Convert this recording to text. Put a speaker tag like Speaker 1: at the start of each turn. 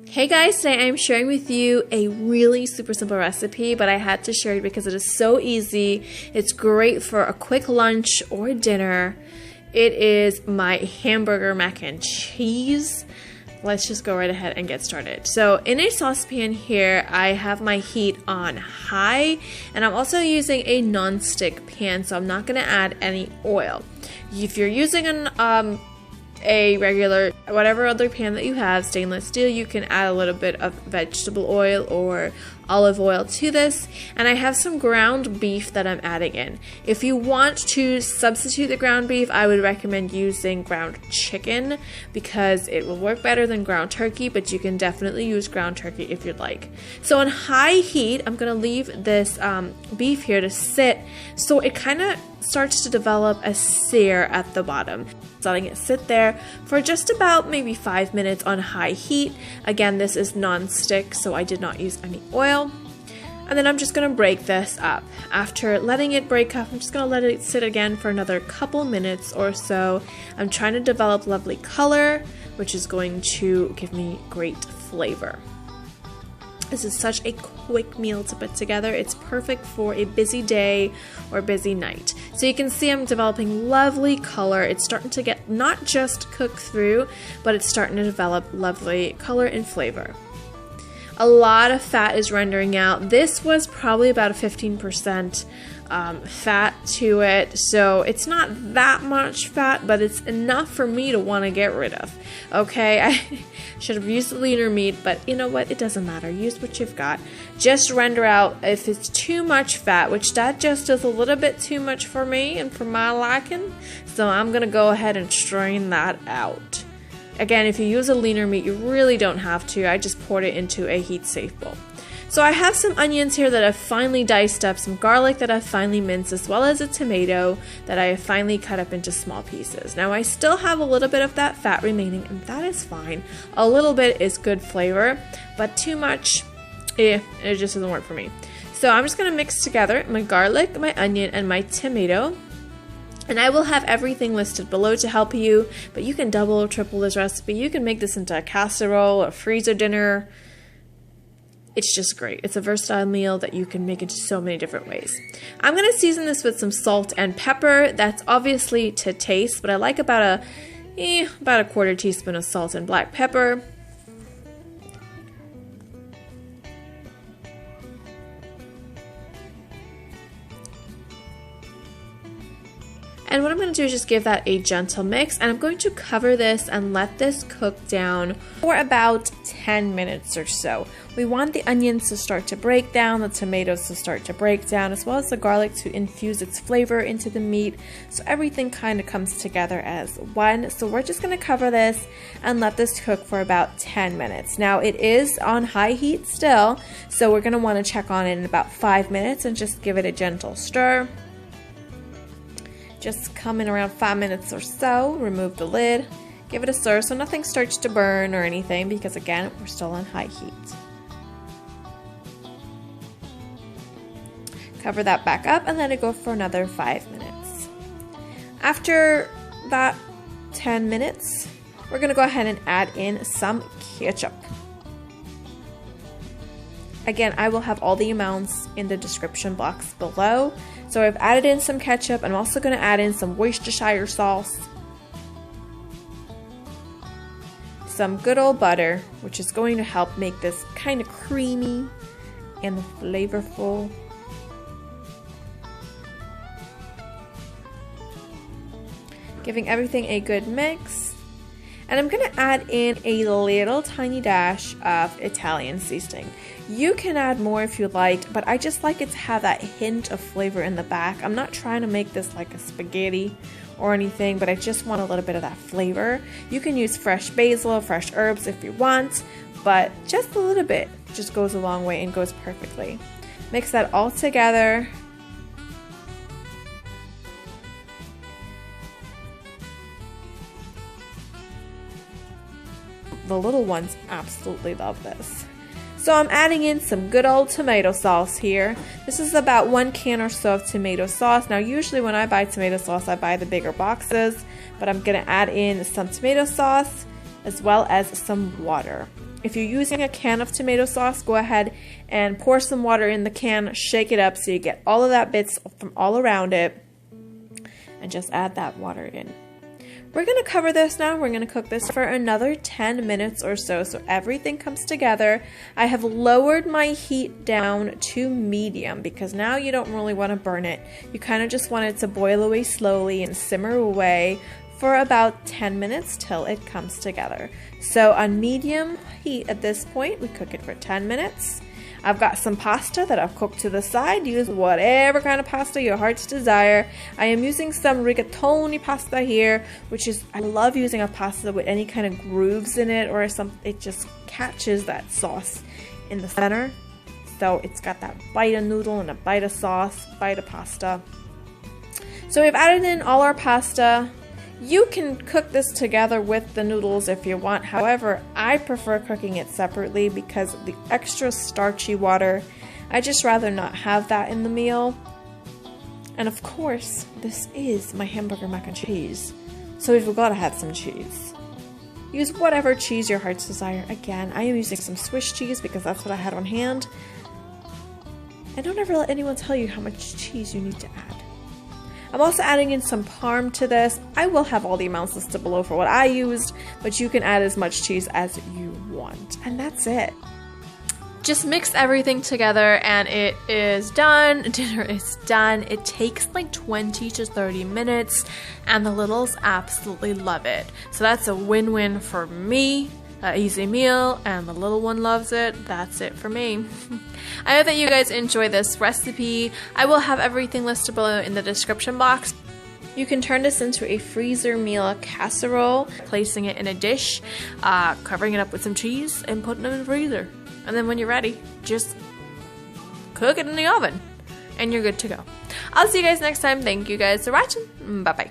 Speaker 1: Hey guys, today I'm sharing with you a really super simple recipe, but I had to share it because it is so easy. It's great for a quick lunch or dinner. It is my hamburger mac and cheese. Let's just go right ahead and get started. So in a saucepan here, I have my heat on high, and I'm also using a non-stick pan, so I'm not going to add any oil. If you're using a regular, whatever other pan that you have, stainless steel, you can add a little bit of vegetable oil or olive oil to this. And I have some ground beef that I'm adding in. If you want to substitute the ground beef, I would recommend using ground chicken because it will work better than ground turkey, but you can definitely use ground turkey if you'd like. So on high heat, I'm gonna leave this beef here to sit so it kind of starts to develop a sear at the bottom. So letting it sit there for just about maybe 5 minutes on high heat. Again, this is non-stick, so I did not use any oil. And then I'm just going to break this up. After letting it break up, I'm just going to let it sit again for another couple minutes or so. I'm trying to develop lovely color, which is going to give me great flavor. This is such a quick meal to put together. It's perfect for a busy day or busy night. So you can see I'm developing lovely color. It's starting to get not just cooked through, but it's starting to develop lovely color and flavor. A lot of fat is rendering out. This was probably about a 15% fat to it, so it's not that much fat, but it's enough for me to want to get rid of. Okay, I should have used the leaner meat, but you know what, it doesn't matter. Use what you've got. Just render out if it's too much fat, which that just is a little bit too much for me and for my liking, so I'm gonna go ahead and strain that out. Again, if you use a leaner meat, you really don't have to. I just poured it into a heat-safe bowl. So I have some onions here that I've finely diced up, some garlic that I've finely minced, as well as a tomato that I have finely cut up into small pieces. Now I still have a little bit of that fat remaining, and that is fine. A little bit is good flavor, but too much, it just doesn't work for me. So I'm just gonna mix together my garlic, my onion, and my tomato. And I will have everything listed below to help you, but you can double or triple this recipe. You can make this into a casserole, a freezer dinner. It's just great. It's a versatile meal that you can make into so many different ways. I'm going to season this with some salt and pepper. That's obviously to taste, but I like about a quarter teaspoon of salt and black pepper. And what I'm going to do is just give that a gentle mix, and I'm going to cover this and let this cook down for about 10 minutes or so. We want the onions to start to break down, the tomatoes to start to break down, as well as the garlic to infuse its flavor into the meat, so everything kind of comes together as one. So we're just going to cover this and let this cook for about 10 minutes. Now it is on high heat still, so we're going to want to check on it in about 5 minutes and just give it a gentle stir. Just come in around 5 minutes or so, remove the lid, give it a stir so nothing starts to burn or anything, because again, we're still on high heat. Cover that back up and let it go for another 5 minutes. After that 10 minutes, we're going to go ahead and add in some ketchup. Again, I will have all the amounts in the description box below. So I've added in some ketchup. I'm also going to add in some Worcestershire sauce, some good old butter, which is going to help make this kind of creamy and flavorful. Giving everything a good mix. And I'm going to add in a little tiny dash of Italian seasoning. You can add more if you like, but I just like it to have that hint of flavor in the back. I'm not trying to make this like a spaghetti or anything, but I just want a little bit of that flavor. You can use fresh basil, fresh herbs if you want, but just a little bit just goes a long way and goes perfectly. Mix that all together. The little ones absolutely love this. So I'm adding in some good old tomato sauce here. This is about 1 can or so of tomato sauce. Now usually when I buy tomato sauce, I buy the bigger boxes, but I'm gonna add in some tomato sauce as well as some water. If you're using a can of tomato sauce, go ahead and pour some water in the can, shake it up so you get all of that bits from all around it, and just add that water in. We're going to cover this now. We're going to cook this for another 10 minutes or so everything comes together. I have lowered my heat down to medium because now you don't really want to burn it. You kind of just want it to boil away slowly and simmer away for about 10 minutes till it comes together. So on medium heat at this point, we cook it for 10 minutes. I've got some pasta that I've cooked to the side. Use whatever kind of pasta your heart's desire. I am using some rigatoni pasta here, which is, I love using a pasta with any kind of grooves in it or something. It just catches that sauce in the center. So it's got that bite of noodle and a bite of sauce, bite of pasta. So we've added in all our pasta. You can cook this together with the noodles if you want. However, I prefer cooking it separately because of the extra starchy water. I just rather not have that in the meal. And of course, this is my hamburger mac and cheese. So we've got to have some cheese. Use whatever cheese your heart's desire. Again, I am using some Swiss cheese because that's what I had on hand. And don't ever let anyone tell you how much cheese you need to add. I'm also adding in some parm to this. I will have all the amounts listed below for what I used, but you can add as much cheese as you want. And that's it. Just mix everything together and it is done. Dinner is done. It takes like 20 to 30 minutes and the littles absolutely love it. So that's a win-win for me. An easy meal and the little one loves it. That's it for me. I hope that you guys enjoy this recipe. I will have everything listed below in the description box. You can turn this into a freezer meal casserole, placing it in a dish, covering it up with some cheese and putting it in the freezer. And then when you're ready, just cook it in the oven and you're good to go. I'll see you guys next time. Thank you guys for watching. Bye bye.